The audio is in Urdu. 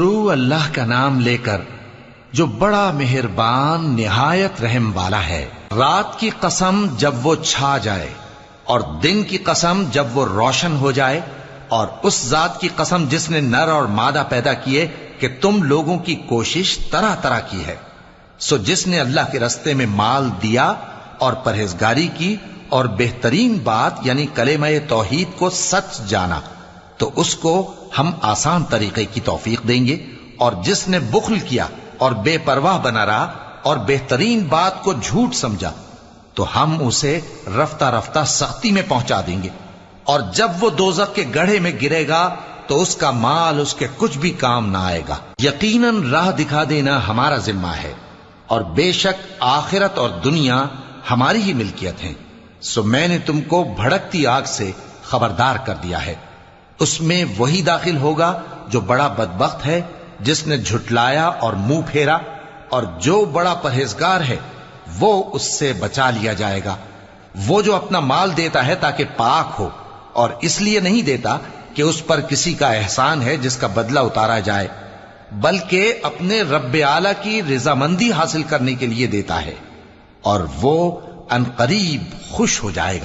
شروع اللہ کا نام لے کر جو بڑا مہربان نہایت رحم والا ہے۔ رات کی قسم جب وہ چھا جائے اور دن کی قسم جب وہ روشن ہو جائے، اور اس ذات کی قسم جس نے نر اور مادہ پیدا کیے کہ تم لوگوں کی کوشش طرح طرح کی ہے۔ سو جس نے اللہ کے رستے میں مال دیا اور پرہیزگاری کی اور بہترین بات یعنی کلمہ توحید کو سچ جانا، تو اس کو ہم آسان طریقے کی توفیق دیں گے، اور جس نے بخل کیا اور بے پرواہ بنا رہا اور بہترین بات کو جھوٹ سمجھا، تو ہم اسے رفتہ رفتہ سختی میں پہنچا دیں گے، اور جب وہ دوزخ کے گڑھے میں گرے گا تو اس کا مال اس کے کچھ بھی کام نہ آئے گا۔ یقیناً راہ دکھا دینا ہمارا ذمہ ہے، اور بے شک آخرت اور دنیا ہماری ہی ملکیت ہیں۔ سو میں نے تم کو بھڑکتی آگ سے خبردار کر دیا ہے، اس میں وہی داخل ہوگا جو بڑا بدبخت ہے، جس نے جھٹلایا اور منہ پھیرا، اور جو بڑا پرہیزگار ہے وہ اس سے بچا لیا جائے گا۔ وہ جو اپنا مال دیتا ہے تاکہ پاک ہو، اور اس لیے نہیں دیتا کہ اس پر کسی کا احسان ہے جس کا بدلہ اتارا جائے، بلکہ اپنے رب اعلی کی رضامندی حاصل کرنے کے لیے دیتا ہے، اور وہ عنقریب خوش ہو جائے گا۔